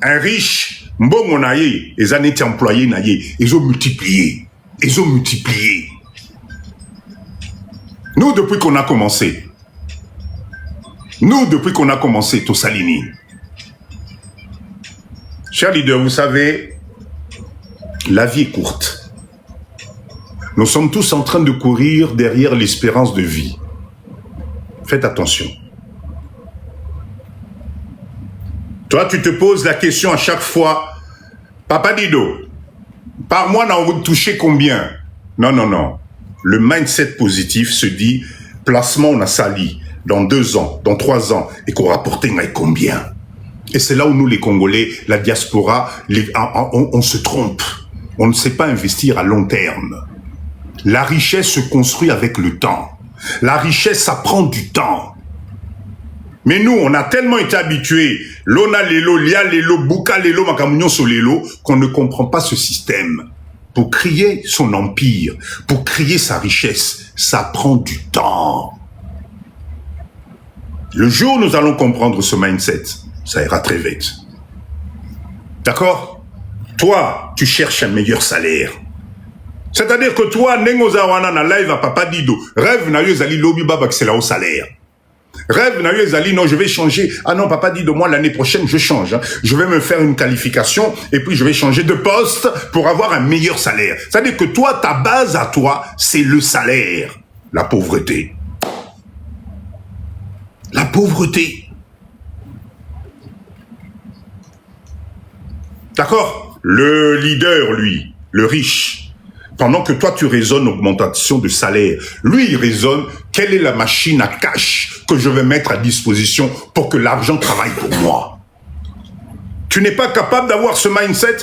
Un riche, mbongo na ye, les années employés na ye, ils ont multiplié. Ils ont multiplié. Nous, depuis qu'on a commencé, tout Salini. Chers leaders, vous savez, la vie est courte. Nous sommes tous en train de courir derrière l'espérance de vie. Faites attention. Toi, tu te poses la question à chaque fois, Papa Dido, par mois, on a envie de toucher combien? Non, non, non. Le mindset positif se dit, placement, on a sali dans 2 ans, dans 3 ans, et qu'on rapporte combien? Et c'est là où nous, les Congolais, la diaspora, on se trompe. On ne sait pas investir à long terme. La richesse se construit avec le temps. La richesse, ça prend du temps. Mais nous, on a tellement été habitués, l'ona lelo, lia lelo, buka lelo, makamunyon so lelo, qu'on ne comprend pas ce système. Pour créer son empire, pour créer sa richesse, ça prend du temps. Le jour où nous allons comprendre ce mindset, ça ira très vite. D'accord? Toi, tu cherches un meilleur salaire. C'est-à-dire que toi, Nengozawana na live à Papa Dido, rêve na yozali lobby babak c'est là au salaire. Rêve na yozali, non, je vais changer. Ah non, Papa Dido, moi l'année prochaine, je change. Hein. Je vais me faire une qualification et puis je vais changer de poste pour avoir un meilleur salaire. C'est-à-dire que toi, ta base à toi, c'est le salaire. La pauvreté. La pauvreté. D'accord? Le leader, lui, le riche, pendant que toi, tu raisonnes augmentation de salaire, lui, il raisonne quelle est la machine à cash que je vais mettre à disposition pour que l'argent travaille pour moi. Tu n'es pas capable d'avoir ce mindset.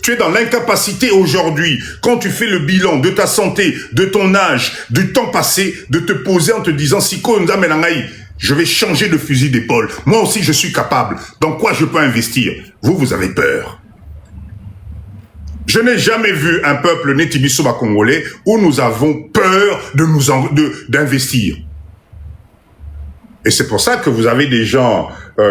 Tu es dans l'incapacité aujourd'hui, quand tu fais le bilan de ta santé, de ton âge, du temps passé, de te poser en te disant je vais changer de fusil d'épaule. Moi aussi, je suis capable. Dans quoi je peux investir? Vous avez peur. Je n'ai jamais vu un peuple Netibisoba congolais où nous avons peur d'investir. Et c'est pour ça que vous avez des gens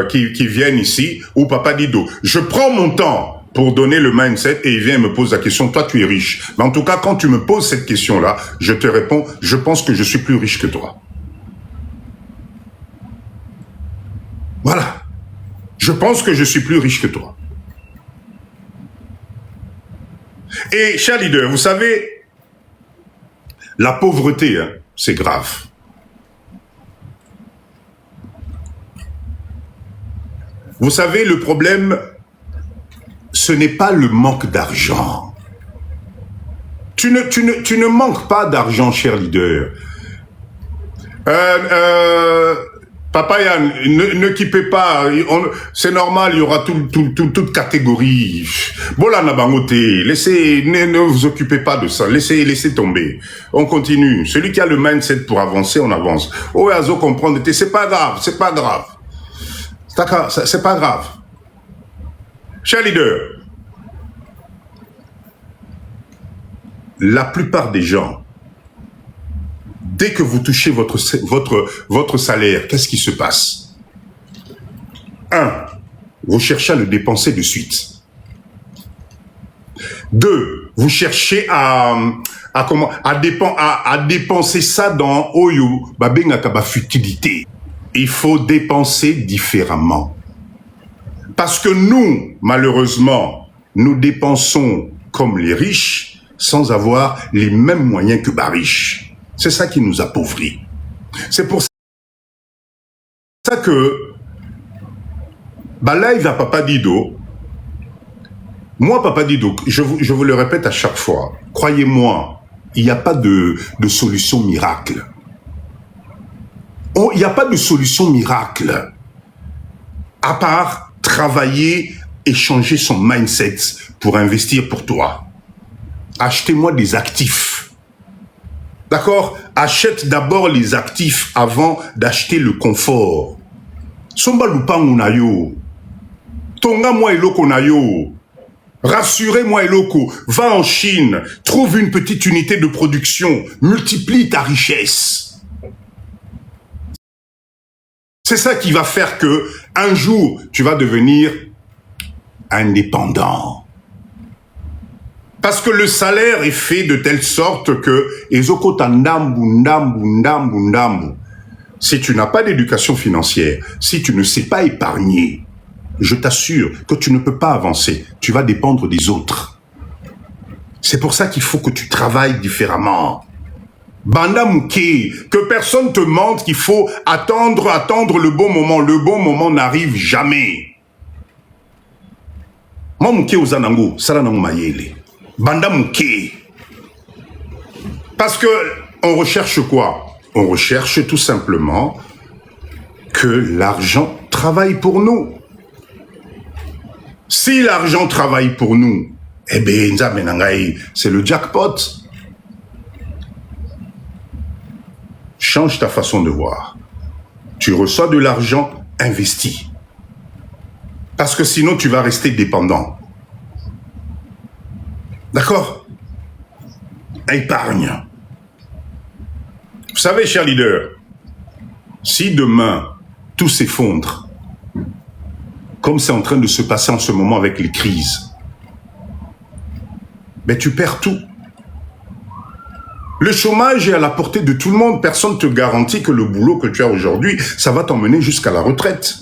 qui viennent ici, ou Papa Dido, je prends mon temps pour donner le mindset et il vient et me pose la question, toi tu es riche. Mais en tout cas, quand tu me poses cette question-là, je te réponds, je pense que je suis plus riche que toi. Voilà. Je pense que je suis plus riche que toi. Et, chers leaders, vous savez, la pauvreté, hein, c'est grave. Vous savez, le problème, ce n'est pas le manque d'argent. Tu ne manques pas d'argent, cher leader. Papa Yann, ne quittez pas, c'est normal, il y aura toute catégorie. Bola Nabangote, ne vous occupez pas de ça, laissez tomber. On continue. Celui qui a le mindset pour avancer, on avance. Oh, Azo comprendre, c'est pas grave, c'est pas grave. C'est pas grave. Cher leader, la plupart des gens, dès que vous touchez votre salaire, qu'est-ce qui se passe? 1. Vous cherchez à le dépenser de suite. 2. Vous cherchez à dépenser ça dans Oyo, Babengakaba futilité. Il faut dépenser différemment. Parce que nous, malheureusement, nous dépensons comme les riches sans avoir les mêmes moyens que les riches. C'est ça qui nous appauvrit. C'est pour ça que live à Papa Dido, moi Papa Dido, je vous le répète à chaque fois, croyez-moi, il n'y a pas de solution miracle. Il n'y a pas de solution miracle à part travailler et changer son mindset pour investir pour toi. Achetez-moi des actifs. D'accord? Achète d'abord les actifs avant d'acheter le confort. Somba lupangu na yo. Tonga moi eloko na yo. Rassurez-moi eloko. Va en Chine. Trouve une petite unité de production. Multiplie ta richesse. C'est ça qui va faire que Un jour, tu vas devenir indépendant. Parce que le salaire est fait de telle sorte que si tu n'as pas d'éducation financière, si tu ne sais pas épargner, je t'assure que tu ne peux pas avancer. Tu vas dépendre des autres. C'est pour ça qu'il faut que tu travailles différemment. Banda Mouké, que personne te montre qu'il faut attendre le bon moment. Le bon moment n'arrive jamais. Moi Mouké Ozanango, Salanango Mayele. Banda Mouké. Parce que on recherche quoi? On recherche tout simplement que l'argent travaille pour nous. Si l'argent travaille pour nous, eh bien, c'est le jackpot. Change ta façon de voir. Tu reçois de l'argent, investis. Parce que sinon, tu vas rester dépendant. D'accord? Épargne. Vous savez, cher leader, si demain, tout s'effondre, comme c'est en train de se passer en ce moment avec les crises, ben tu perds tout. Le chômage est à la portée de tout le monde. Personne ne te garantit que le boulot que tu as aujourd'hui, ça va t'emmener jusqu'à la retraite.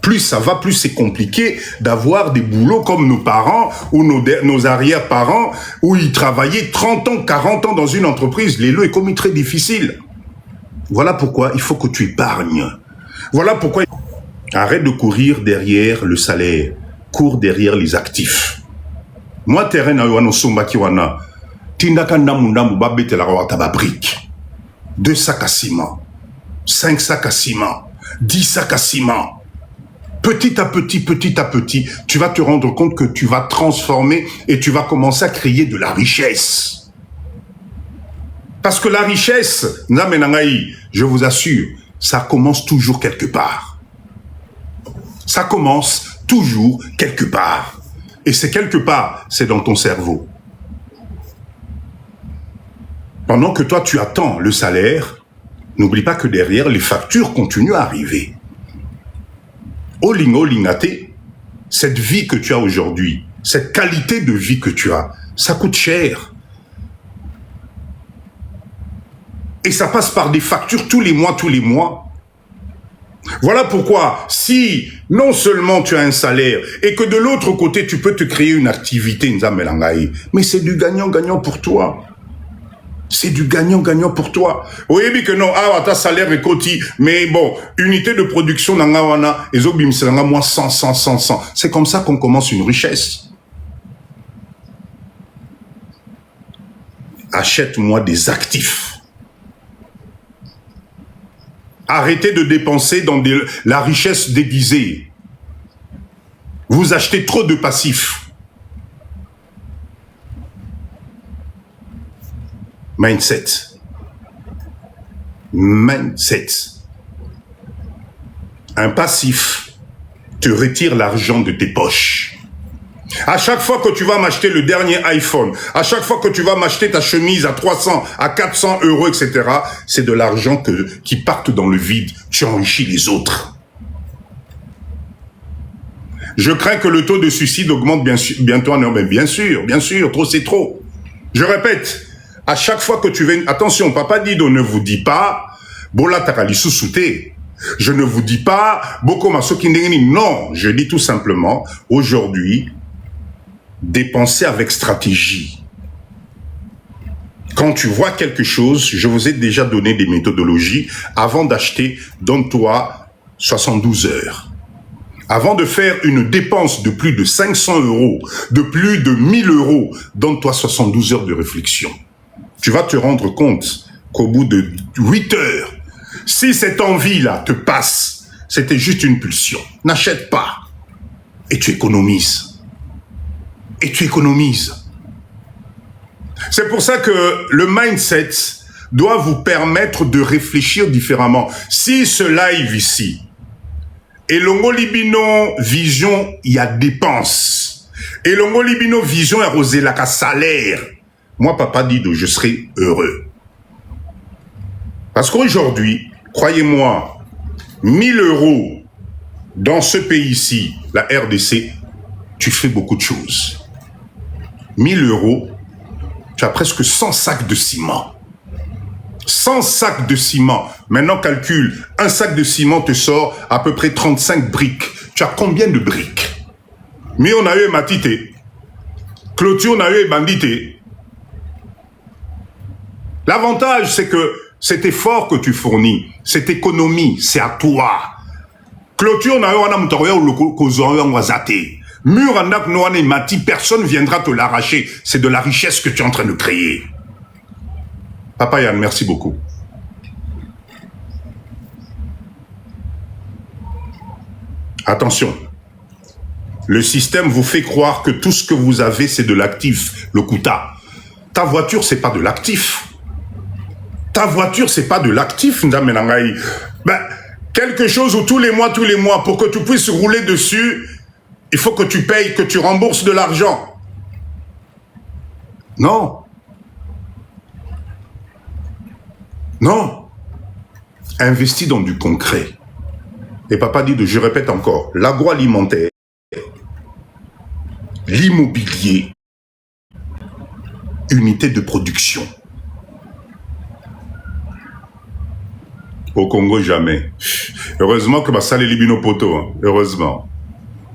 Plus ça va, plus c'est compliqué d'avoir des boulots comme nos parents ou nos arrière-parents, où ils travaillaient 30 ans, 40 ans dans une entreprise. L'élo est commis très difficile. Voilà pourquoi il faut que tu épargnes. Voilà pourquoi arrête de courir derrière le salaire. Cours derrière les actifs. Moi, terrain na yoano somba kiwana. Tindaka ndamundambu babete la rawata ba brique. 2 sacs à ciment. 5 sacs à ciment. 10 sacs à ciment. Petit à petit, tu vas te rendre compte que tu vas transformer et tu vas commencer à créer de la richesse. Parce que la richesse, je vous assure, ça commence toujours quelque part. Ça commence toujours quelque part. Et c'est quelque part, c'est dans ton cerveau. Pendant que toi, tu attends le salaire, n'oublie pas que derrière, les factures continuent à arriver. Olingate, cette vie que tu as aujourd'hui, cette qualité de vie que tu as, ça coûte cher. Et ça passe par des factures tous les mois. Voilà pourquoi, si non seulement tu as un salaire et que de l'autre côté, tu peux te créer une activité, mais c'est du gagnant-gagnant pour toi. C'est du gagnant-gagnant pour toi. Oui, mais que non, ta salaire est côté, mais bon, unité de production, moi 100. C'est comme ça qu'on commence une richesse. Achète-moi des actifs. Arrêtez de dépenser dans la richesse déguisée. Vous achetez trop de passifs. Mindset. Un passif te retire l'argent de tes poches. À chaque fois que tu vas m'acheter le dernier iPhone, à chaque fois que tu vas m'acheter ta chemise à 300, à 400 euros, etc., c'est de l'argent qui part dans le vide. Tu enrichis les autres. Je crains que le taux de suicide augmente bientôt. Non, mais bien sûr, trop c'est trop. Je répète, à chaque fois que tu viens... Attention, Papa Dido ne vous dit pas « Bola takali sous-souté ». Je ne vous dis pas « Boko masoki ndengeni ». Non, je dis tout simplement, aujourd'hui, dépensez avec stratégie. Quand tu vois quelque chose, je vous ai déjà donné des méthodologies. Avant d'acheter, donne-toi 72 heures. Avant de faire une dépense de plus de 500 euros, de plus de 1000 euros, donne-toi 72 heures de réflexion. Tu vas te rendre compte qu'au bout de 8 heures, si cette envie-là te passe, c'était juste une pulsion. N'achète pas. Et tu économises. C'est pour ça que le mindset doit vous permettre de réfléchir différemment. Si ce live ici, et l'ongolibino vision, il y a dépenses. Et l'ongolibino vision, il y a rosé la salaire. Moi, Papa Dido, je serai heureux. Parce qu'aujourd'hui, croyez-moi, 1000 euros Dans ce pays-ci, la RDC, tu fais beaucoup de choses. 1000 euros, tu as presque 100 sacs de ciment. 100 sacs de ciment. Maintenant, calcule, un sac de ciment te sort à peu près 35 briques. Tu as combien de briques? Mais on a eu matité. Clôture, on a eu bandité. L'avantage, c'est que cet effort que tu fournis, cette économie, c'est à toi. Clôture, on a eu mur en mati, personne viendra te l'arracher. C'est de la richesse que tu es en train de créer. Papa Yann, merci beaucoup. Attention. Le système vous fait croire que tout ce que vous avez, c'est de l'actif, le Kuta. Ta voiture, c'est pas de l'actif. Ta voiture, c'est pas de l'actif, Ndamenangaï. Ben, quelque chose où tous les mois, pour que tu puisses rouler dessus, il faut que tu payes, que tu rembourses de l'argent. Non. Non. Investis dans du concret. Et papa dit, je répète encore, l'agroalimentaire, l'immobilier, unité de production. Au Congo, jamais. Heureusement que ça les libino poto, hein. Heureusement.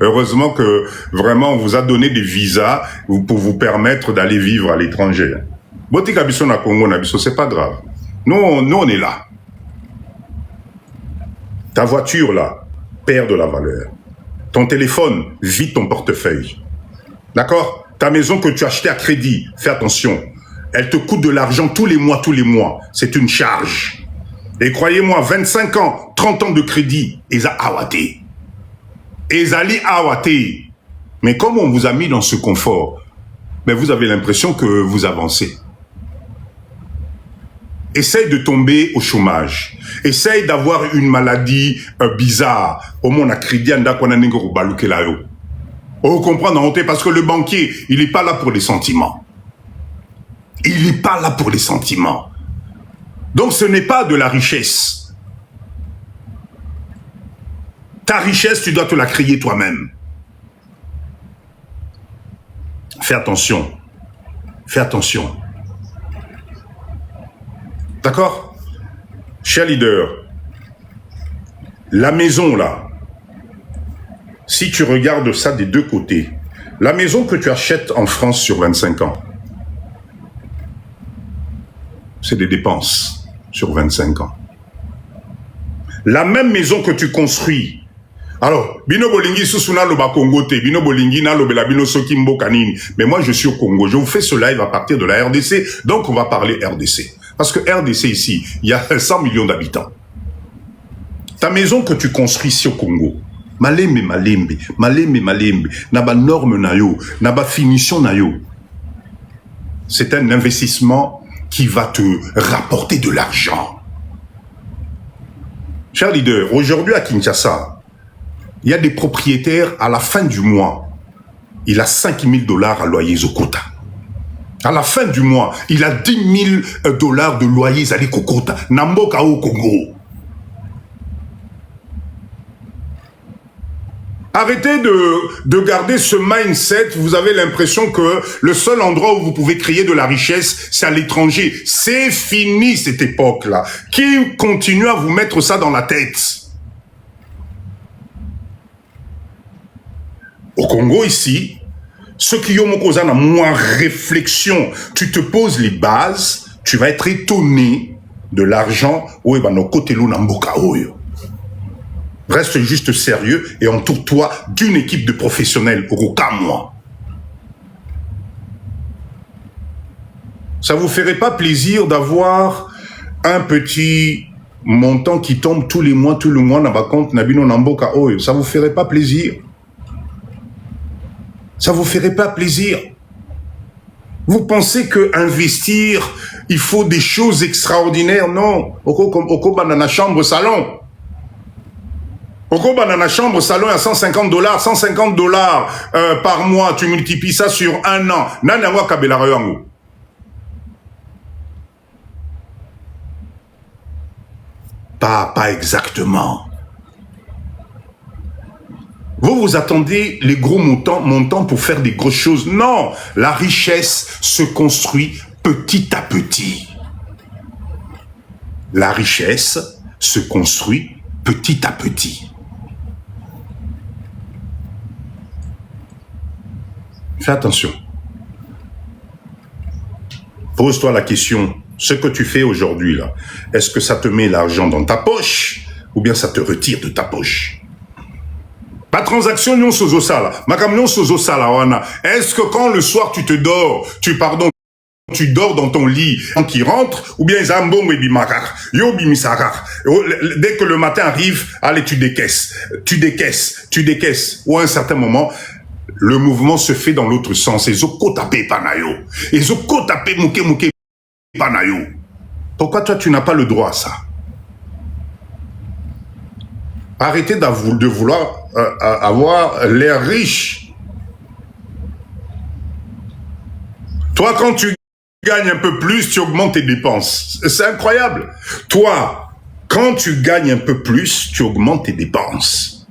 Heureusement que vraiment on vous a donné des visas pour vous permettre d'aller vivre à l'étranger. Botika biso na Congo na biso, c'est pas grave. Nous on est là. Ta voiture là perd de la valeur. Ton téléphone vide ton portefeuille. D'accord? Ta maison que tu as achetée à crédit, fais attention. Elle te coûte de l'argent tous les mois. C'est une charge. Et croyez-moi, 25 ans, 30 ans de crédit, Eza Awate. Ezali Awate. Mais comme on vous a mis dans ce confort, ben vous avez l'impression que vous avancez. Essaye de tomber au chômage. Essaye d'avoir une maladie bizarre. Au moins, on a crédit, on comprend parce que le banquier, il n'est pas là pour les sentiments. Il n'est pas là pour les sentiments. Donc ce n'est pas de la richesse. Ta richesse, tu dois te la créer toi-même. Fais attention. Fais attention. D'accord? Cher leader, la maison là, si tu regardes ça des deux côtés, la maison que tu achètes en France sur 25 ans, c'est des dépenses sur 25 ans. La même maison que tu construis, alors, Bino Bolingi Susuna Loba Congo te, Bino Bolingi na Lobela Bino Sokimbo Kanini, mais moi je suis au Congo, je vous fais ce live à partir de la RDC, donc on va parler RDC. Parce que RDC ici, il y a 100 millions d'habitants. Ta maison que tu construis ici au Congo, malembe, naba norme nayo, naba finition nayo, c'est un investissement qui va te rapporter de l'argent. Cher leader, aujourd'hui à Kinshasa, il y a des propriétaires, à la fin du mois, il a 5 000 $ à loyer Zokota. À la fin du mois, il a 10 000 $ de loyer Zali Kokota. Namboka au Congo. Arrêtez de garder ce mindset. Vous avez l'impression que le seul endroit où vous pouvez créer de la richesse, c'est à l'étranger. C'est fini cette époque-là. Qui continue à vous mettre ça dans la tête? Au Congo, ici, ceux qui ont moins réflexion, tu te poses les bases, tu vas être étonné de l'argent. Reste juste sérieux et entoure-toi d'une équipe de professionnels. Moi. Ça vous ferait pas plaisir d'avoir un petit montant qui tombe tous les mois dans votre compte Nabino Namboka Oyo? Ça vous ferait pas plaisir? Ça vous ferait pas plaisir? Vous pensez que investir, il faut des choses extraordinaires? Non. Oko banana chambre salon. Oko banana chambre salon à 150 $. 150 $ par mois, tu multiplies ça sur un an. Nanangwa kabela rayango. Pas exactement. Vous vous attendez les gros montants pour faire des grosses choses. Non, la richesse se construit petit à petit. La richesse se construit petit à petit. Fais attention. Pose-toi la question, ce que tu fais aujourd'hui là, est-ce que ça te met l'argent dans ta poche ou bien ça te retire de ta poche? Pas transaction non sozo sala, makam non sozo sala wana. Est-ce que quand le soir tu te dors, tu dors dans ton lit, qui rentre, ou bien zambong et bimakar, yo bimisakar. Dès que le matin arrive, allez tu décaisses. Ou à un certain moment, le mouvement se fait dans l'autre sens. Et zoko tapé panayo. Et zoko tapé mouke panayo. Pourquoi toi tu n'as pas le droit à ça? Arrêtez de vouloir avoir l'air riche. Toi, quand tu gagnes un peu plus, tu augmentes tes dépenses. C'est incroyable. Toi, quand tu gagnes un peu plus, tu augmentes tes dépenses.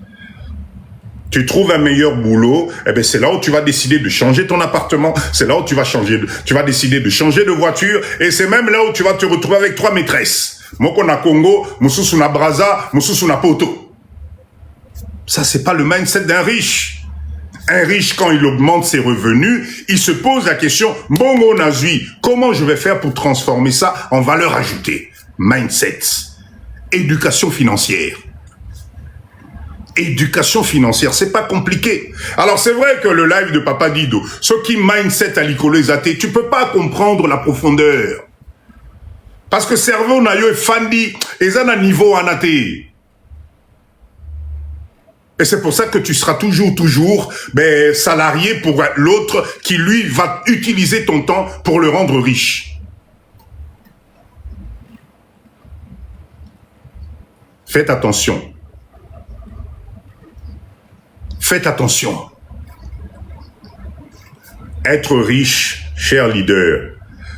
Tu trouves un meilleur boulot, eh ben c'est là où tu vas décider de changer ton appartement, c'est là où tu vas décider de changer de voiture, et c'est même là où tu vas te retrouver avec 3 maîtresses. Moko na Congo, Mosusu na Braza, Mosusu na Poto. Ça, c'est pas le mindset d'un riche. Un riche, quand il augmente ses revenus, il se pose la question, bongo nazui, comment je vais faire pour transformer ça en valeur ajoutée? Mindset. Éducation financière. Éducation financière, c'est pas compliqué. Alors c'est vrai que le live de Papa Dido, ce qui mindset à l'icolo athées, tu peux pas comprendre la profondeur. Parce que cerveau na yo fandi, et un niveau anaté. Et c'est pour ça que tu seras toujours salarié pour l'autre qui, lui, va utiliser ton temps pour le rendre riche. Faites attention. Faites attention. Être riche, cher leader,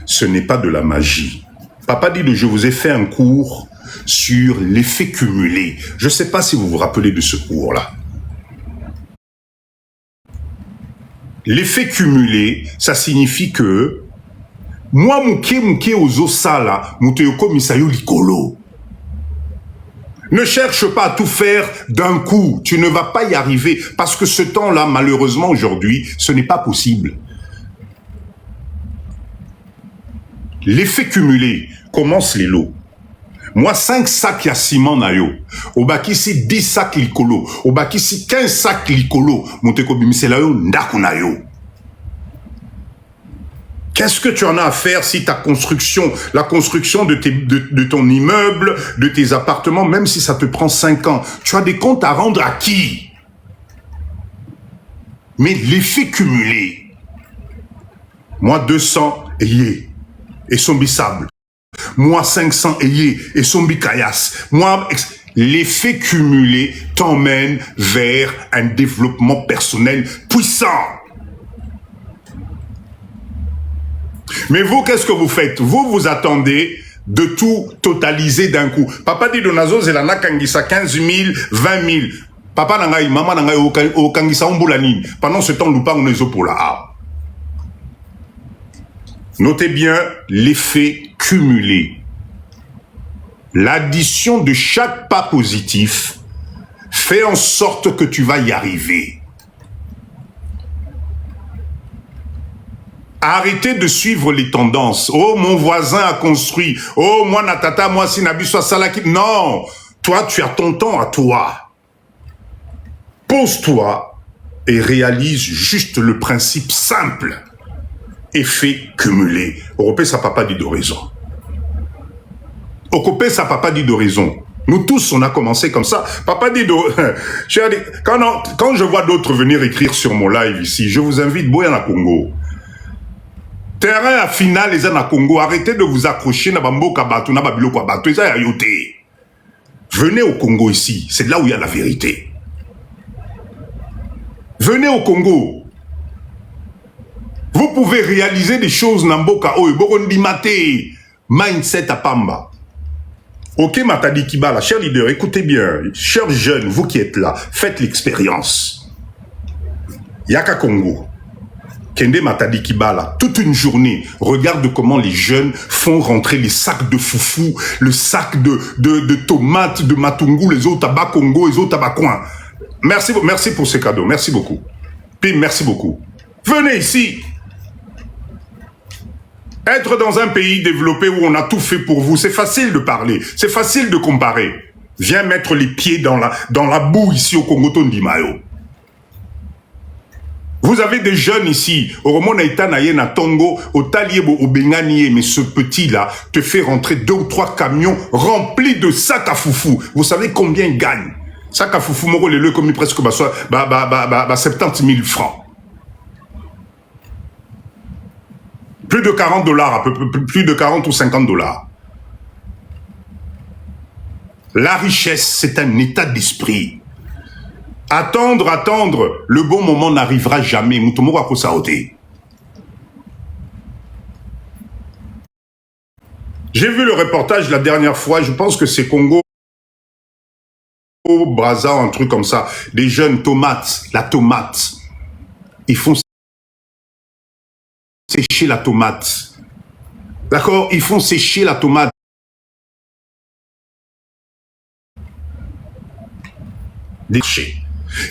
ce n'est pas de la magie. Papa dit, je vous ai fait un cours sur l'effet cumulé. Je ne sais pas si vous vous rappelez de ce cours-là. L'effet cumulé, ça signifie que moi, mouké aux osala, mouteyoko misayo likolo. Ne cherche pas à tout faire d'un coup. Tu ne vas pas y arriver. Parce que ce temps-là, malheureusement, aujourd'hui, ce n'est pas possible. L'effet cumulé commence les lots. Moi, 5 sacs ya ciment na yo. Obakisi 10 sacs likolo. Obakisi 15 sacs likolo. Mouteko bimisela yo ndaku na yo. Qu'est-ce que tu en as à faire si ta construction, la construction de ton immeuble, de tes appartements, même si ça te prend 5 ans, tu as des comptes à rendre à qui? Mais l'effet cumulé. Moi, 200 ayé et sombissable. Moi, 500 ayé et sombicaillasse. Moi, l'effet cumulé t'emmène vers un développement personnel puissant. Mais vous, qu'est-ce que vous faites? Vous attendez de tout totaliser d'un coup. Papa dit Donazo, c'est la nakangisa 15 000, 20 000. Papa nangai, maman nangai, au kangisa umbulanine. Pendant ce temps, nous parlons des pour la. Notez bien l'effet cumulé. L'addition de chaque pas positif fait en sorte que tu vas y arriver. Arrêtez de suivre les tendances. Oh, mon voisin a construit. Oh, moi, Natata, moi, Sinabi, soit Salaki. Non, toi, tu as ton temps à toi. Pose-toi et réalise juste le principe simple. Effet cumulé. Europé, ça papa dit d'horizon. Ocopé, ça papa dit d'horizon. Nous tous, on a commencé comme ça. Papa dit quand je vois d'autres venir écrire sur mon live ici, je vous invite, Boyana Congo. Terrain à finale, les à Congo, arrêtez de vous accrocher na bambo kabato, na babilo kabato, les ayote. Venez au Congo ici, c'est là où il y a la vérité. Venez au Congo. Vous pouvez réaliser des choses namboka oyo, borondi mate, mindset à Pamba. Ok, Matadi Kibala, cher leader, écoutez bien, chers jeunes, vous qui êtes là, faites l'expérience. Yaka Congo. Kende Matadi Kibala, toute une journée, regarde comment les jeunes font rentrer les sacs de foufou, le sac de tomates, de matungu, les autres tabac Congo, les autres tabac coin. Merci pour ces cadeaux, merci beaucoup. Puis merci beaucoup. Venez ici. Être dans un pays développé où on a tout fait pour vous, c'est facile de parler, c'est facile de comparer. Viens mettre les pieds dans la boue ici au Congo Tondimayo. Vous avez des jeunes ici, au Romona Itanaye na Tongo, au Taliebo, au Benganie, mais ce petit-là te fait rentrer 2 ou 3 camions remplis de sacs à foufou. Vous savez combien il gagne? Sac à foufou, moro le comme presque 70 000 francs. Plus de 40 $, à peu près, plus de 40 ou 50 $. La richesse, c'est un état d'esprit. Attendre, le bon moment n'arrivera jamais. J'ai vu le reportage la dernière fois, je pense que c'est Congo, Brazza, un truc comme ça. Des jeunes tomates, la tomate. Ils font sécher la tomate. D'accord? Ils font sécher la tomate.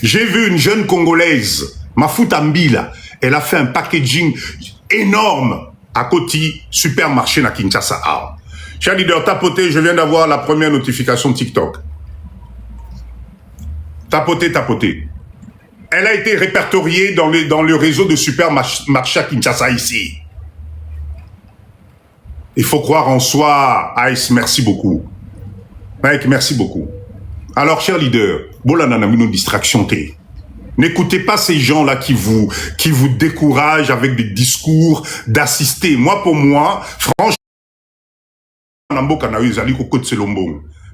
J'ai vu une jeune Congolaise, Mafuta Mbila, elle a fait un packaging énorme à Koti, supermarché na Kinshasa. Cher leader, tapotez, je viens d'avoir la première notification TikTok. Tapotez. Elle a été répertoriée dans le réseau de supermarché à Kinshasa ici. Il faut croire en soi. Ice, merci beaucoup. Mike, merci beaucoup. Alors, cher leader, une distraction. N'écoutez pas ces gens-là qui vous découragent avec des discours d'assister. Moi, pour moi, franchement,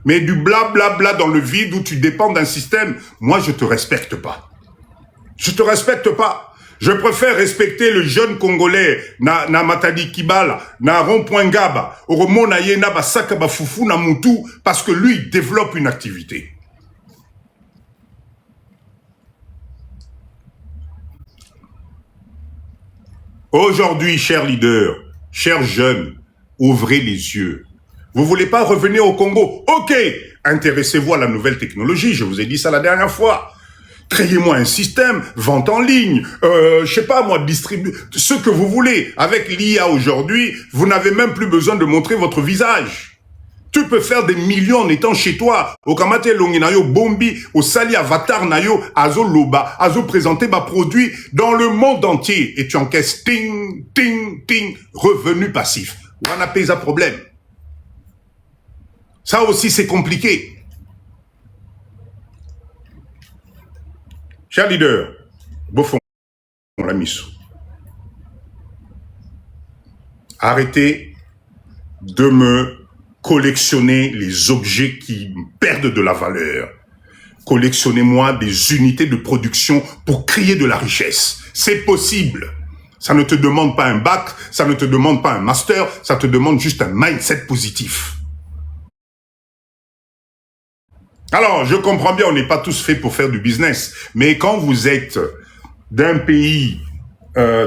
mais du blablabla dans le vide où tu dépends d'un système, moi, je te respecte pas. Je te respecte pas. Je préfère respecter le jeune Congolais na Matadi Kibala, na Rond-Point Gaba, au Romona Yena Basaka Bafoufou na Moutou, parce que lui, il développe une activité. Aujourd'hui, chers leaders, chers jeunes, ouvrez les yeux. Vous voulez pas revenir au Congo? Ok, intéressez-vous à la nouvelle technologie, je vous ai dit ça la dernière fois. Créez-moi un système, vente en ligne, je sais pas moi, distribuer, ce que vous voulez. Avec l'IA aujourd'hui, vous n'avez même plus besoin de montrer votre visage. Tu peux faire des millions en étant chez toi. Au Kamate Longinayo Bombi, au Sali Avatar Nayo, Azo Loba, Azo présenter ma produit dans le monde entier. Et tu encaisses ting, ting, ting, revenu passif. On a payé un problème. Ça aussi, c'est compliqué. Cher leader, Bofon, on l'a mis. Arrêtez de me collectionner les objets qui perdent de la valeur. Collectionnez-moi des unités de production pour créer de la richesse. C'est possible. Ça ne te demande pas un bac, ça ne te demande pas un master, ça te demande juste un mindset positif. Alors, je comprends bien, on n'est pas tous faits pour faire du business, mais quand vous êtes d'un pays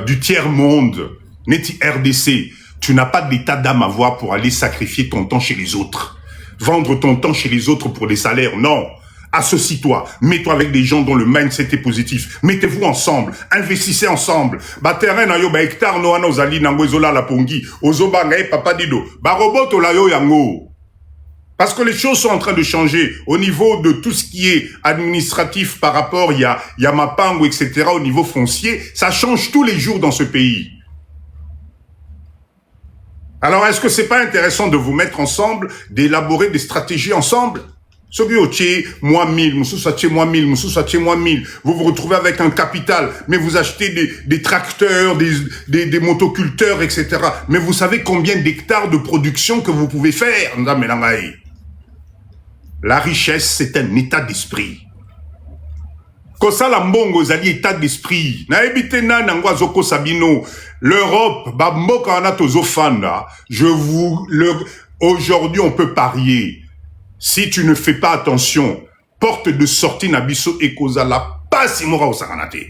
du tiers-monde, Neti RDC, tu n'as pas d'état d'âme à avoir pour aller sacrifier ton temps chez les autres. Vendre ton temps chez les autres pour des salaires, non. Associe-toi, mets-toi avec des gens dont le mindset est positif. Mettez-vous ensemble, investissez ensemble. Ba terrain na yo ba hectare no ana ozali na ngozola la pongi, ozoba ngai papa dido. Ba robot la yo yango. Parce que les choses sont en train de changer au niveau de tout ce qui est administratif par rapport, il y a Mapango, etc. Au niveau foncier, ça change tous les jours dans ce pays. Alors, est-ce que c'est pas intéressant de vous mettre ensemble, d'élaborer des stratégies ensemble? Moi 1000, moi 1000, moi 1000. Vous vous retrouvez avec un capital, mais vous achetez des tracteurs, des motoculteurs, etc. Mais vous savez combien d'hectares de production que vous pouvez faire? La richesse, c'est un état d'esprit. Kosala mbongo zali état d'esprit. Na ebite na nangwa zoko sabino. L'Europe, ba mboka wana tozofanda. Aujourd'hui, on peut parier. Si tu ne fais pas attention, porte de sortie na biso ekozala pas simora osakanate.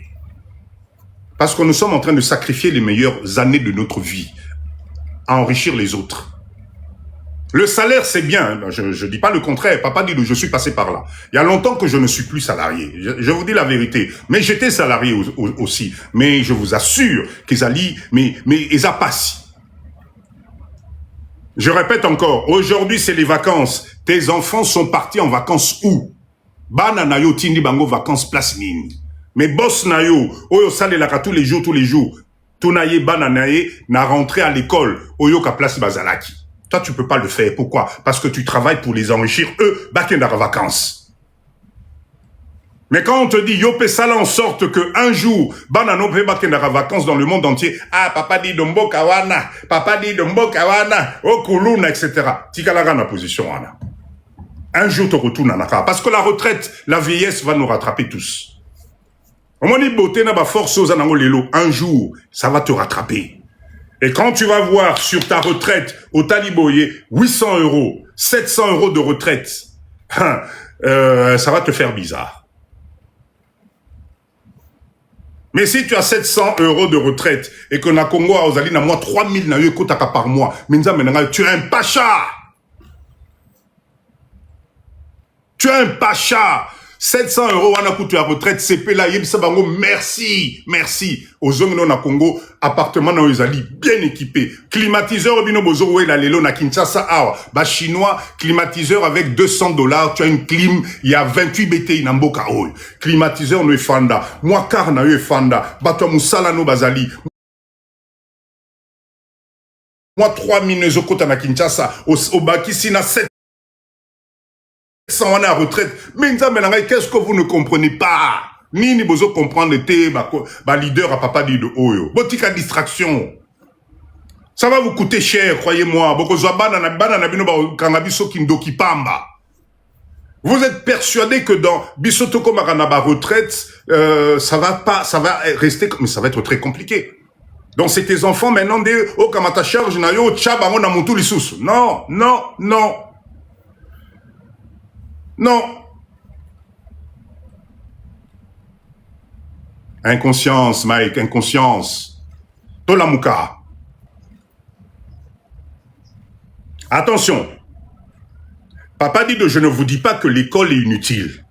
Parce que nous sommes en train de sacrifier les meilleures années de notre vie à enrichir les autres. Le salaire, c'est bien. Je ne dis pas le contraire. Papa dit que je suis passé par là. Il y a longtemps que je ne suis plus salarié. Je vous dis la vérité. Mais j'étais salarié aussi. Mais je vous assure qu'ils allaient, mais ils a passé. Je répète encore. Aujourd'hui, c'est les vacances. Tes enfants sont partis en vacances où? Bana na yo tindi bango vacances place nini. Mais boss na yo, oyo salelaka tous les jours. Tunaye bana naye na rentré à l'école. Oyo ka place bazalaki. Toi, tu peux pas le faire. Pourquoi? Parce que tu travailles pour les enrichir. Eux, bakendara vacances. Mais quand on te dit, yo pe sala en sorte que un jour, banano pe bakendara vacances dans le monde entier. Ah, papa dit dombo kawana. Papa dit dombo kawana. Okuluna, etc. Tikalaga na position, ana. Un jour, tu retournes à Naka. Parce que la retraite, la vieillesse va nous rattraper tous. On dit, beauté n'a pas force aux anangolelo. Un jour, ça va te rattraper. Et quand tu vas voir sur ta retraite au Taliboye 800 €, 700 € de retraite, ça va te faire bizarre. Mais si tu as 700 € de retraite et que na Congo a osali na moi 3000 na yo kotaka par mois, minza menanga tu es un pacha. Tu es un pacha. 700 € wana coûte la retraite, CP là, yebisa bango, merci. Aux zones na Congo, appartement na Ozali, bien équipé. Climatiseur, bino bozo, ouais, la lelo na Kinshasa, awa. Bah, chinois, climatiseur avec 200 $, tu as une clim, il y a 28 BTI na mboka oy. Climatiseur no efanda. Moi, car na yo efanda. Bato musala no bazali. Moi, 3000 € na Kinshasa, au Bakisi na 7 100 ans à retraite. Mais qu'est-ce que vous ne comprenez pas? Ni besoin comprendre le leader à papa dit de Oyo. Botika distraction. Ça va vous coûter cher, croyez-moi. Vous êtes persuadé que dans Bissotoko Maranaba retraite, ça va rester, mais ça va être très compliqué. Donc c'est tes enfants maintenant de oh kamata charge na yo tchaba on a montou lisous. Non. Inconscience, Mike, inconscience. Tolamuka. Attention. Papa dit je ne vous dis pas que l'école est inutile.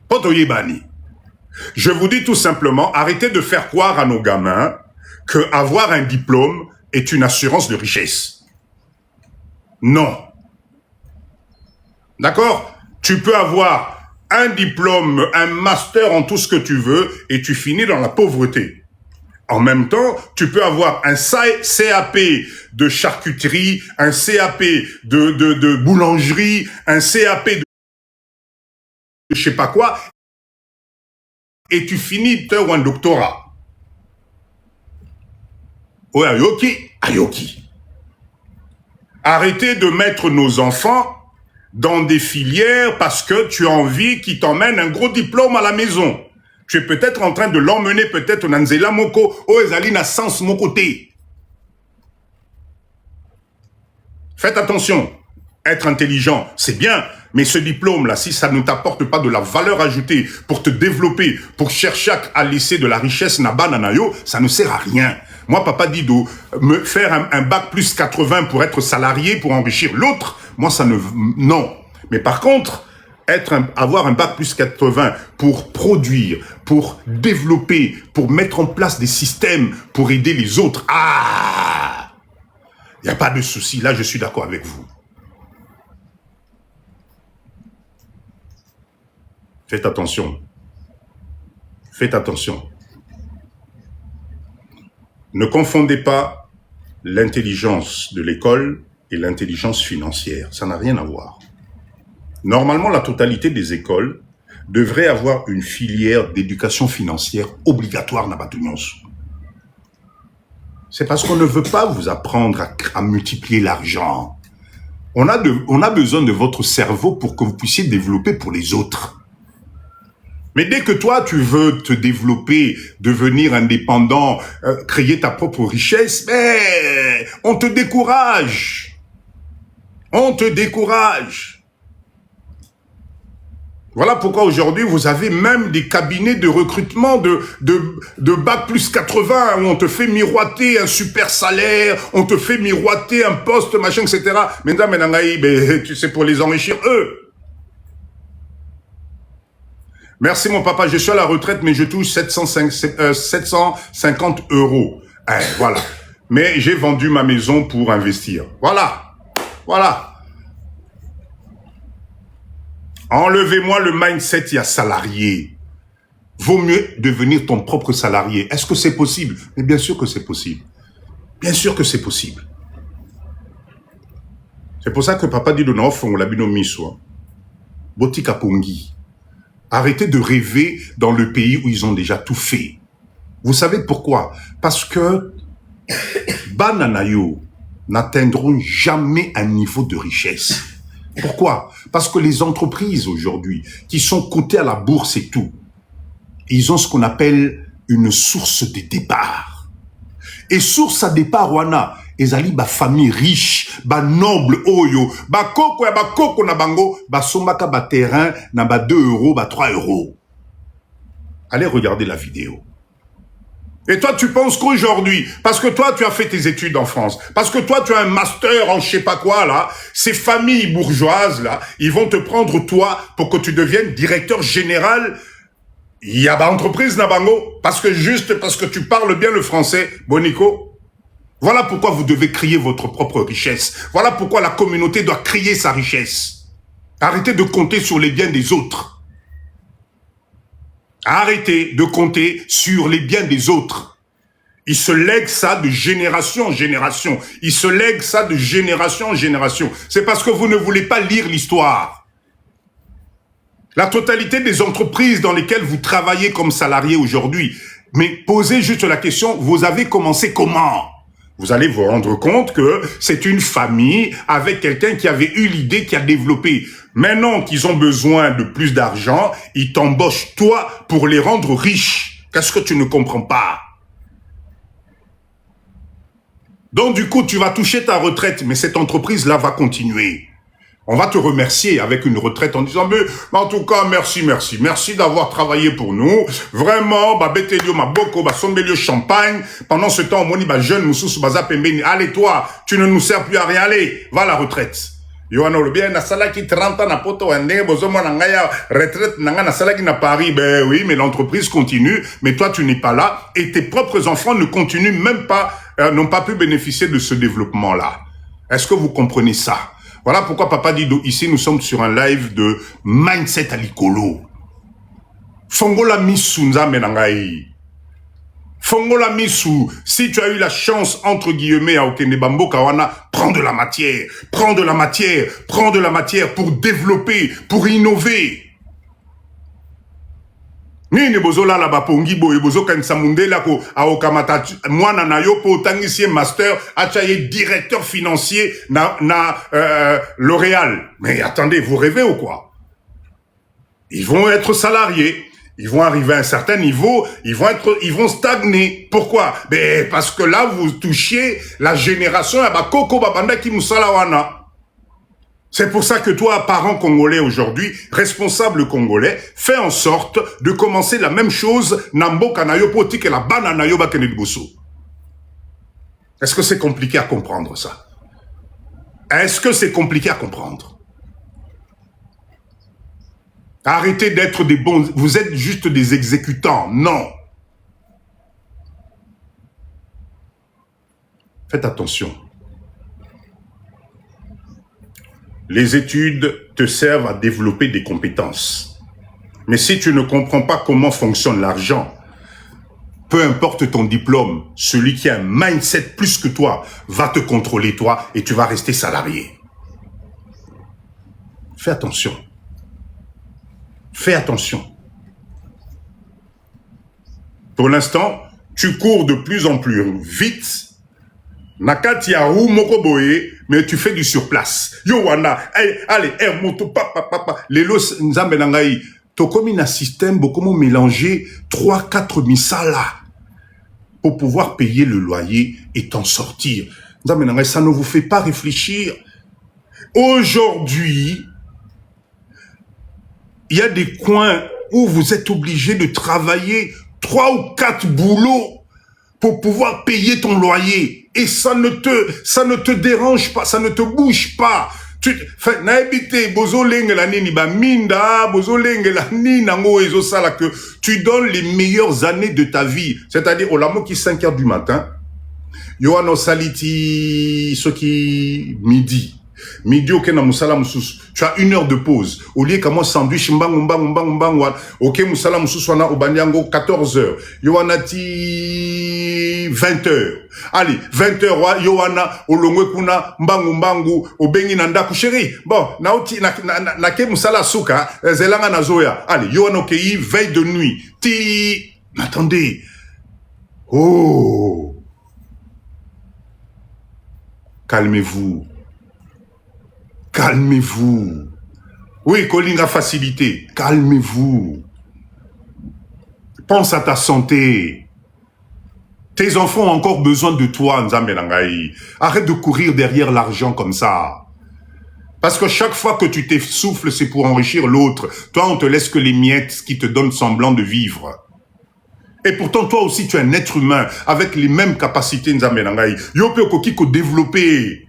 Potoye bani. Je vous dis tout simplement, arrêtez de faire croire à nos gamins que avoir un diplôme est une assurance de richesse. Non. D'accord? Tu peux avoir un diplôme, un master en tout ce que tu veux et tu finis dans la pauvreté. En même temps, tu peux avoir un CAP de charcuterie, un CAP de boulangerie, un CAP de je sais pas quoi, et tu finis ou un doctorat. Oh, ayoki. Arrêtez de mettre nos enfants dans des filières parce que tu as envie qu'ils t'emmènent un gros diplôme à la maison. Tu es peut-être en train de l'emmener peut-être au Nanzela Moko, au Ezalina Sens mon côté. Faites attention. Être intelligent, c'est bien, mais ce diplôme-là, si ça ne t'apporte pas de la valeur ajoutée pour te développer, pour chercher à laisser de la richesse nabananayo, ça ne sert à rien. Moi, papa dit de me faire un bac plus 80 pour être salarié, pour enrichir l'autre, moi, ça ne... Non. Mais par contre, avoir un bac plus 80 pour produire, pour développer, pour mettre en place des systèmes, pour aider les autres, il n'y a pas de souci. Là, je suis d'accord avec vous. Faites attention. Faites attention. Ne confondez pas l'intelligence de l'école et l'intelligence financière. Ça n'a rien à voir. Normalement, la totalité des écoles devrait avoir une filière d'éducation financière obligatoire. C'est parce qu'on ne veut pas vous apprendre à multiplier l'argent. On a besoin de votre cerveau pour que vous puissiez développer pour les autres. Mais dès que toi, tu veux te développer, devenir indépendant, créer ta propre richesse, on te décourage. On te décourage. Voilà pourquoi aujourd'hui, vous avez même des cabinets de recrutement de bac plus 80 où on te fait miroiter un super salaire, on te fait miroiter un poste, machin, etc. Maintenant, tu sais, pour les enrichir, eux. Merci mon papa, je suis à la retraite, mais je touche 750 euros. Voilà. Mais j'ai vendu ma maison pour investir. Voilà. Voilà. Enlevez-moi le mindset, il y a salarié. Vaut mieux devenir ton propre salarié. Est-ce que c'est possible? Mais bien sûr que c'est possible. Bien sûr que c'est possible. C'est pour ça que papa dit de l'enfant, la binomiso. Botika Pongi. Arrêtez de rêver dans le pays où ils ont déjà tout fait. Vous savez pourquoi? Parce que Bananayo n'atteindront jamais un niveau de richesse. Pourquoi? Parce que les entreprises aujourd'hui, qui sont cotées à la bourse et tout, ils ont ce qu'on appelle une source de départ. Et source à départ, wana, ezali ba famille riche, ba noble oyo, ba koko ya ba koko na bango, ba sombaka ba terrain na ba 2 euros, ba 3 euros. Allez regarder la vidéo. Et toi, tu penses qu'aujourd'hui, parce que toi, tu as fait tes études en France, parce que toi, tu as un master en je sais pas quoi, là, ces familles bourgeoises, là, ils vont te prendre, toi, pour que tu deviennes directeur général. Il y a une entreprise, Nabango, parce que tu parles bien le français, Bonico. Voilà pourquoi vous devez créer votre propre richesse. Voilà pourquoi la communauté doit créer sa richesse. Arrêtez de compter sur les biens des autres. Arrêtez de compter sur les biens des autres. Ils se lèguent ça de génération en génération. Ils se lèguent ça de génération en génération. C'est parce que vous ne voulez pas lire l'histoire. La totalité des entreprises dans lesquelles vous travaillez comme salarié aujourd'hui, mais posez juste la question, vous avez commencé comment? Vous allez vous rendre compte que c'est une famille avec quelqu'un qui avait eu l'idée, qui a développé. Maintenant qu'ils ont besoin de plus d'argent, ils t'embauchent toi pour les rendre riches. Qu'est-ce que tu ne comprends pas? Donc du coup, tu vas toucher ta retraite, mais cette entreprise-là va continuer. On va te remercier avec une retraite en disant, mais en tout cas, merci d'avoir travaillé pour nous. Vraiment, bah, betelio, ma boko, bah, sombelio champagne. Pendant ce temps, moni, bah, jeune, moussous, baza, pembeni. Allez, toi, tu ne nous sers plus à rien. Allez, va à la retraite. Yohano, le bien, na salaki 30 ans, na poto, wande, bozo, mo, nangaya, retraite, nanga, na salaki, na Paris. Ben oui, mais l'entreprise continue, mais toi, tu n'es pas là, et tes propres enfants ne continuent même pas, n'ont pas pu bénéficier de ce développement-là. Est-ce que vous comprenez ça? Voilà pourquoi Papa Dido, ici, nous sommes sur un live de Mindset à l'Icolo. Fongola misu nzambe nangai. Fongola misu, si tu as eu la chance, entre guillemets, à Okende Bambo Kawana, prends de la matière, prends de la matière, prends de la matière pour développer, pour innover. Nini bozola la bapongi boye bozo kanisa mundela ko aokamata mwana na yo po tangisie master achaye directeur financier na L'Oréal. Mais attendez, vous rêvez ou quoi? Ils vont être salariés, ils vont arriver à un certain niveau, ils vont stagner. Pourquoi? Ben parce que là vous touchiez la génération ya bakoko babanda ki musala wana. C'est pour ça que toi, parent congolais aujourd'hui, responsable congolais, fais en sorte de commencer la même chose nambo kanayo poti que la bananayo bakenedboso. Est-ce que c'est compliqué à comprendre ça? Est-ce que c'est compliqué à comprendre? Arrêtez d'être des bons, vous êtes juste des exécutants, non. Faites attention. Les études te servent à développer des compétences. Mais si tu ne comprends pas comment fonctionne l'argent, peu importe ton diplôme, celui qui a un mindset plus que toi va te contrôler toi et tu vas rester salarié. Fais attention. Fais attention. Pour l'instant, tu cours de plus en plus vite. Nakati ya ou moko boye, mais tu fais du surplace. Yo wana, allez, moto papa. Lelos nzambe nangai, tokomi na système beaucoup mélanger 3-4 misala pour pouvoir payer le loyer et t'en sortir. Nzambe nangai, ça ne vous fait pas réfléchir. Aujourd'hui, il y a des coins où vous êtes obligé de travailler 3 ou 4 boulots pour pouvoir payer ton loyer. Et ça ne te dérange pas, ça ne te bouge pas. Tu donnes les meilleures années de ta vie. C'est-à-dire, au lamo qui 5 heures du matin, Yohano Saliti, ce qui midi. Midi, ok, na musala mususu. Tu as 1 heure de pause. Au lieu que moi, sandwich, mbang, ok, musala mususu, wana, obanyango, 14 heures. Yohana ti 20 heures. Allez, 20 heures, Yohana, olongwe kuna, mbangu, obengi nanda kusheri. Bon, naoti, na ke musala suka, zelanga na zoya. Allez, Yohana, ok, veille de nuit. Attendez. Oh. Calmez-vous. Calmez-vous. Oui, Kolinga facilité. Calmez-vous. Pense à ta santé. Tes enfants ont encore besoin de toi, Nzambe Nangai. Arrête de courir derrière l'argent comme ça. Parce que chaque fois que tu t'essouffles, c'est pour enrichir l'autre. Toi, on te laisse que les miettes qui te donnent semblant de vivre. Et pourtant, toi aussi, tu es un être humain avec les mêmes capacités, Nzambe Nangai. Yope Kokiko développé.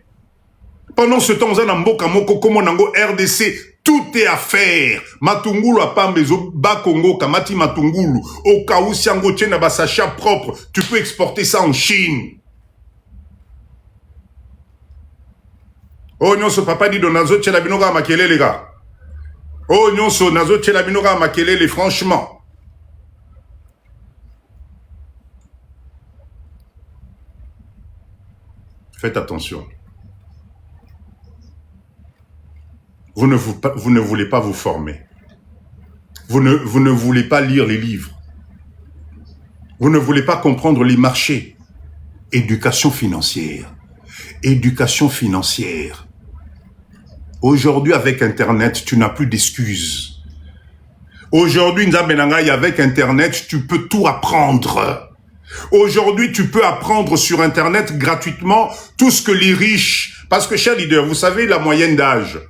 Pendant ce temps, on a mboka moko comme nango RDC, tout est à faire. Matungulu a pas mezo ba Congo kamati matungulu. Au cas où siango tient ba sacha propre, tu peux exporter ça en Chine. Oh non, ce papa dit de nazo tchela binoga makele les gars. Oh non, ce nazo tchela binoga makele les franchement. Faites attention. Vous ne voulez pas vous former. Vous ne voulez pas lire les livres. Vous ne voulez pas comprendre les marchés. Éducation financière. Éducation financière. Aujourd'hui, avec Internet, tu n'as plus d'excuses. Aujourd'hui, Nzambenangai, avec Internet, tu peux tout apprendre. Aujourd'hui, tu peux apprendre sur Internet gratuitement tout ce que les riches... Parce que, cher leader, vous savez la moyenne d'âge.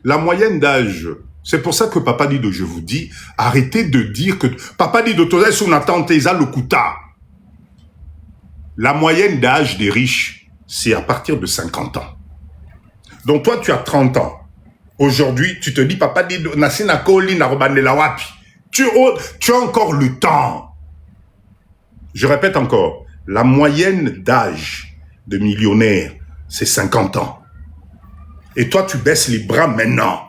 La moyenne d'âge, c'est pour ça que Papa Dido, je vous dis, arrêtez de dire que... Papa Dido, tu es sur une attente, le kuta. La moyenne d'âge des riches, c'est à partir de 50 ans. Donc toi, tu as 30 ans. Aujourd'hui, tu te dis, Papa Dido, tu as encore le temps. Je répète encore, la moyenne d'âge de millionnaire, c'est 50 ans. Et toi, tu baisses les bras maintenant.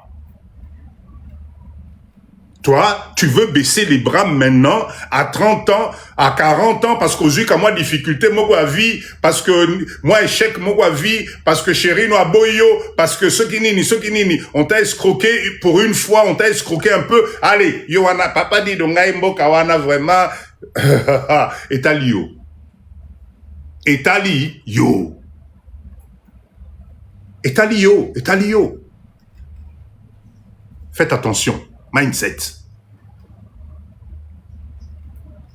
Toi, tu veux baisser les bras maintenant, à 30 ans, à 40 ans, parce qu'aujourd'hui, quand moi, difficulté, moi, vie, parce que moi, échec, moi, vie, parce que chérie, nous, boyo, parce que ceux qui nini, on t'a escroqué, pour une fois, on t'a escroqué un peu. Allez, Yohana, papa dit, donc, kawana, vraiment, Etali, yo. Etali, yo. Etali, yo. Faites attention. Mindset.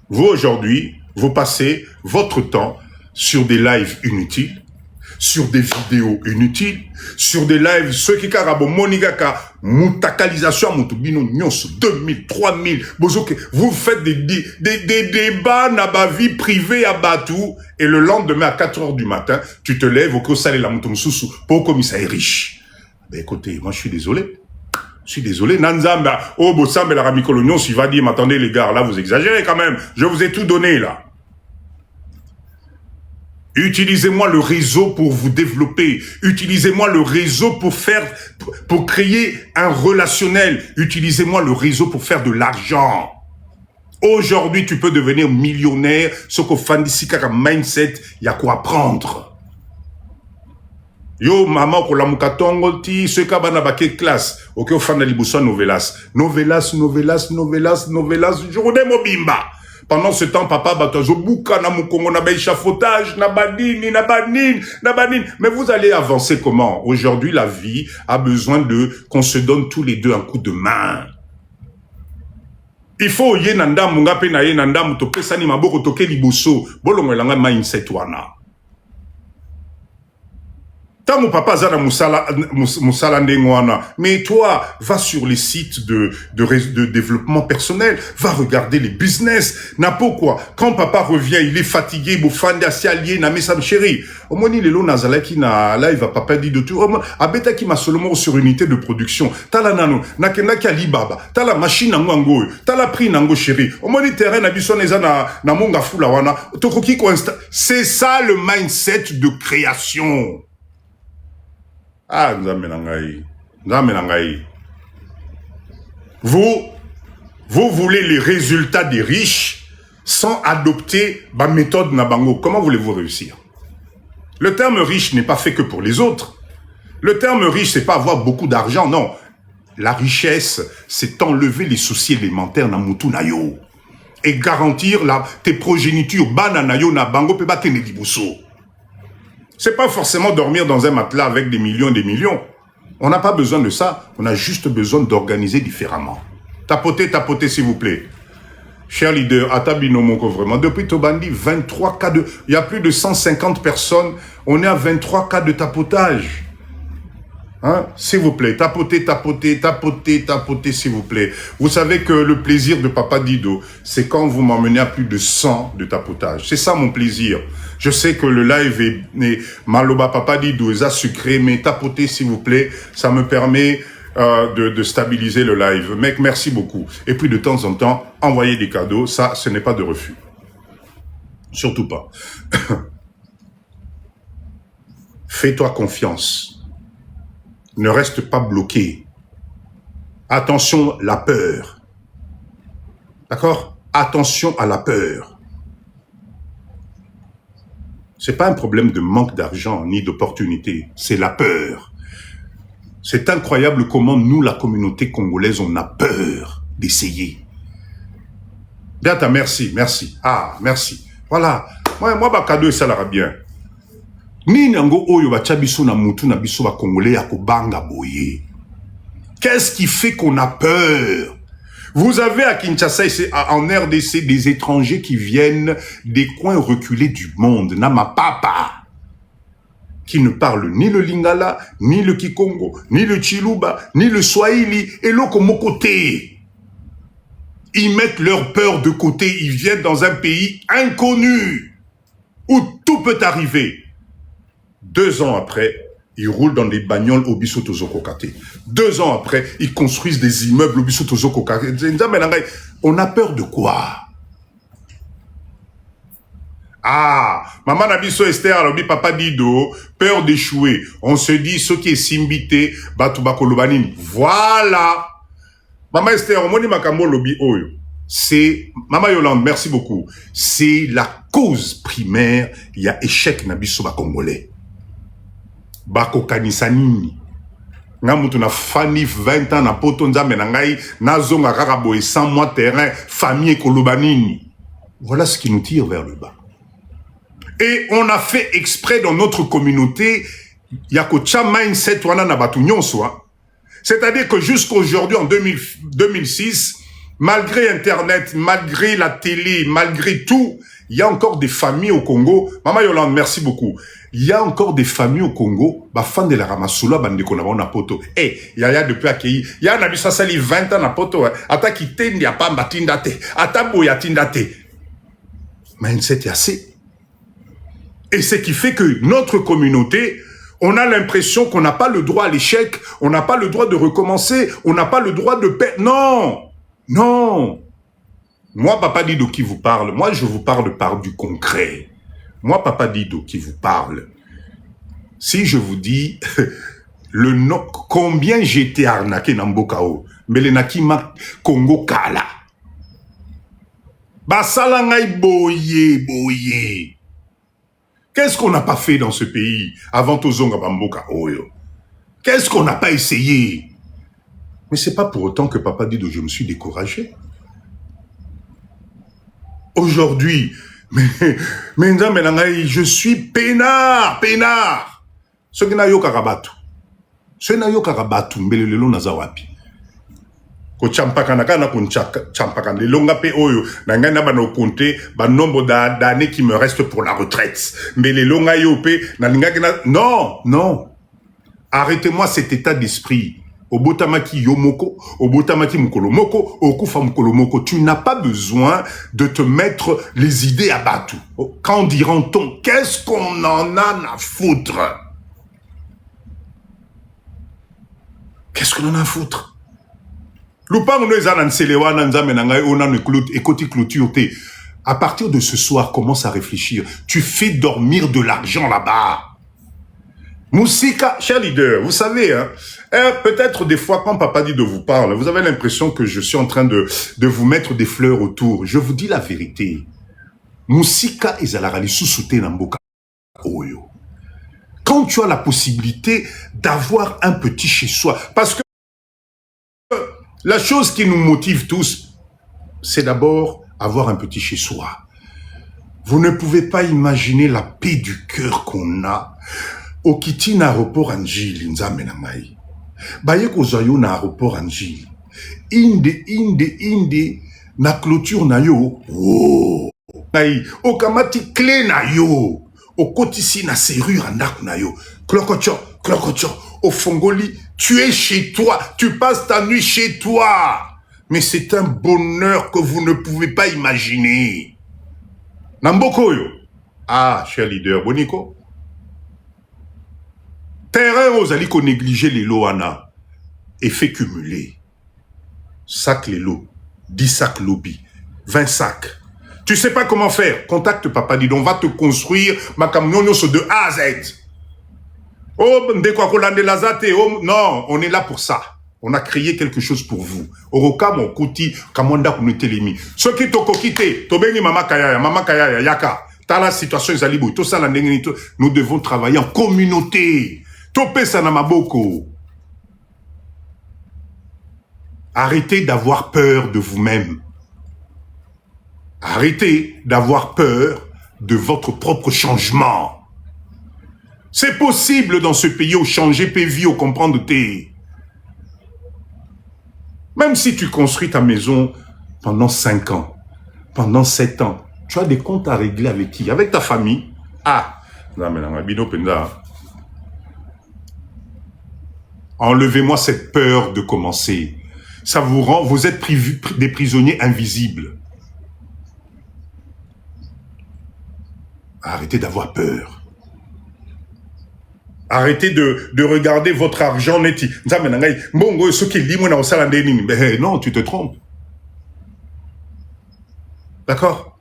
Vous, aujourd'hui, vous passez votre temps sur des lives inutiles, sur des vidéos inutiles, sur des lives, ceux qui karabo monigaka, mutakalisation, mutubino, nyos, 2000, 3000, vous faites des débats dans ma vie privée à Batou, et le lendemain à 4 heures du matin, tu te lèves au Kosale la Moutoumsousou, pour comme ça est riche. Ben écoutez, moi je suis désolé. Je suis désolé. Nanzamba, oh, Bossam et la Ramicolognon, il va dire, mais attendez les gars, là vous exagérez quand même. Je vous ai tout donné là. Utilisez-moi le réseau pour vous développer. Utilisez-moi le réseau pour créer un relationnel. Utilisez-moi le réseau pour faire de l'argent. Aujourd'hui, tu peux devenir millionnaire. Ce qu'au Fandisika mindset, il y a quoi apprendre. Yo, maman, ko la mukatongo ti, ce kabana baké classe. Ok, au fan de libuso novelas. Novelas, journée mobimba. Pendant ce temps, papa, batazo bouka na mukongo na échafaudage, na banine. Mais vous allez avancer comment? Aujourd'hui, la vie a besoin qu'on se donne tous les deux un coup de main. Il faut yé nanda munga pe na yé nanda mutope sani maboko toke libuso. Bolongo elanga mindset wana. Tant mon papa zana musala ndengwana, mais toi, va sur les sites de développement personnel, va regarder les business. N'a pas quoi. Quand papa revient, il est fatigué, bofande asialié, na mesam chéri. Au moins, il est là, nazala qui na live, papa dit de tout. Abeta qui m'a seulement sur unité de production. Tala nano, nakenda ki alibaba. Tala machine nango ango. Tala prix nango chéri. Au moins, il terrain na biso neza na monga fula wana. Tokoki ko insta. C'est ça le mindset de création. Ah, vous voulez les résultats des riches sans adopter ma méthode Nabango. Comment voulez-vous réussir? Le terme riche n'est pas fait que pour les autres. Le terme riche, c'est pas avoir beaucoup d'argent, non. La richesse, c'est enlever les soucis élémentaires na mutu na yo et garantir tes progénitures bananayo na bango pe batene liboso. C'est pas forcément dormir dans un matelas avec des millions et des millions. On n'a pas besoin de ça. On a juste besoin d'organiser différemment. Tapotez, s'il vous plaît. Cher leader, Atabino Moko, vraiment. Depuis Tobandi, 23 cas de... Il y a plus de 150 personnes. On est à 23 cas de tapotage. Hein? S'il vous plaît, tapotez, s'il vous plaît. Vous savez que le plaisir de Papa Dido, c'est quand vous m'emmenez à plus de 100 de tapotage. C'est ça mon plaisir. Je sais que le live est Maloba Papa Dido, est sucré, mais tapotez, s'il vous plaît. Ça me permet de stabiliser le live. Mec, merci beaucoup. Et puis de temps en temps, envoyer des cadeaux, ça, ce n'est pas de refus. Surtout pas. Fais-toi confiance. Ne reste pas bloqué. Attention, la peur. D'accord? Attention à la peur. C'est pas un problème de manque d'argent ni d'opportunité. C'est la peur. C'est incroyable comment nous, la communauté congolaise, on a peur d'essayer. Beata, merci. Ah, merci. Voilà. Moi, bah, cadeau, ça l'ira bien. Qu'est-ce qui fait qu'on a peur? Vous avez à Kinshasa, en RDC, des étrangers qui viennent des coins reculés du monde, Nama Papa, qui ne parlent ni le Lingala, ni le Kikongo, ni le Chiluba, ni le Swahili, et l'Okomokoté. Ils mettent leur peur de côté, ils viennent dans un pays inconnu, où tout peut arriver. 2 ans après, ils roulent dans des bagnoles au Bissotozokokate. 2 ans après, ils construisent des immeubles au Bissotozokokate. On a peur de quoi? Ah, maman Nabiso Esther, alobi papa Dido, peur d'échouer. On se dit, ce qui est simbité, batubakolobanini. Voilà. Maman Esther, on m'a dit makambo lobi oyo. C'est, Maman Yolande, merci beaucoup. C'est la cause primaire, il y a échec Nabiso Congolais. Bako kanisanini. Nga mutu na fani 20 ans na poto nzambe na ngai nazonga kaka boye 100 mois terrain famille kolobanini. Voilà ce qui nous tire vers le bas. Et on a fait exprès dans notre communauté yako cha mindset wana na batu nyonso. C'est-à-dire que jusqu'aujourd'hui en 2006, malgré internet, malgré la télé, malgré tout, il y a encore des familles au Congo. Maman Yolande, merci beaucoup. Il y a encore des familles au Congo, bah fan de la Ramassoula, bande qu'on a na poto. Eh, yaya depuis accueilli. Il y a un abisa sali 20 ans na poto. Ata qui tendi a pas matindate. Ata boya tindate. Mindset assez. Et ce qui fait que notre communauté, on a l'impression qu'on n'a pas le droit à l'échec, on n'a pas le droit de recommencer, on n'a pas le droit de perdre. Non! Non! Moi, Papa Dido qui vous parle, moi je vous parle par du concret. Moi, Papa Dido qui vous parle, si je vous dis le nom, combien j'ai été arnaqué dans Mbokao, mais les Nakima Congo Kala. Basalangai boye. Qu'est-ce qu'on n'a pas fait dans ce pays avant Tozonga Bambokao? Qu'est-ce qu'on n'a pas essayé? Mais c'est pas pour autant que Papa Dido, je me suis découragé. Aujourd'hui, mais je suis peinard. Ce qui n'a yo karabatu. Ce n'a yo karabatu, mbelelelo nazawapi. Ko champakana kana kun champakana. Le longa pe oyo, nangana bano compter, ba nombre d'années qui me restent pour la retraite. Mais les longa yo pe, non. Arrêtez-moi cet état d'esprit. Obotamaki yomoko, obotamaki mukolomoko, okufa mukolomoko. Tu n'as pas besoin de te mettre les idées à battre. Quand dira-t-on, qu'est-ce qu'on en a à foutre? Qu'est-ce qu'on en a à foutre? À partir de ce soir, commence à réfléchir. Tu fais dormir de l'argent là-bas. Moussika, cher leader, vous savez, hein, peut-être des fois quand Papa Dido vous parle, vous avez l'impression que je suis en train de vous mettre des fleurs autour. Je vous dis la vérité. Moussika ezalarali susute namboka oyo. Quand tu as la possibilité d'avoir un petit chez soi, parce que la chose qui nous motive tous, c'est d'abord avoir un petit chez soi. Vous ne pouvez pas imaginer la paix du cœur qu'on a. Okiti na aéroport Anjili, nzambe na ngai. Baye kozwayo na aéroport Anjili. Inde, na clôture na yo. Oh. Okamati clé na yo. Okotisi na serrure andaku na yo. Klokocho. Au Fongoli, tu es chez toi. Tu passes ta nuit chez toi. Mais c'est un bonheur que vous ne pouvez pas imaginer. Namboko yo. Ah, cher leader, boniko. Terrain aux aliko négliger les lots ana. Effet cumulé. Sac les lots. 10 sacs lobby. 20 sacs. Tu sais pas comment faire. Contacte Papa Dido. On va te construire ma camion de A à Z. Oh, non, on est là pour ça. On a créé quelque chose pour vous. Oroka mon koti kamanda kunutelemi. Ceux qui toko quitté, tobengi mama kaya yaka. Dans la situation zalibo, tout ça nous devons travailler en communauté. Topé sanamaboko. Arrêtez d'avoir peur de vous-même. Arrêtez d'avoir peur de votre propre changement. C'est possible dans ce pays où changer PV, au comprendre t'es. Même si tu construis ta maison pendant 5 ans, pendant 7 ans, tu as des comptes à régler avec qui? Avec ta famille. Ah, enlevez-moi cette peur de commencer. Ça vous rend, vous êtes des prisonniers invisibles. Arrêtez d'avoir peur. Arrêtez de regarder votre argent neti. Non, tu te trompes. D'accord?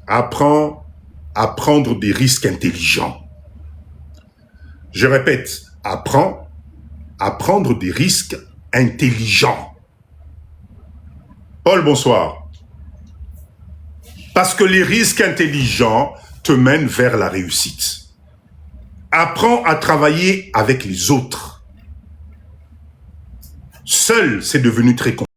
Apprends à prendre des risques intelligents. Je répète, apprends à prendre des risques intelligents. Paul, bonsoir. Parce que les risques intelligents te mènent vers la réussite. Apprends à travailler avec les autres. Seul, c'est devenu très compliqué.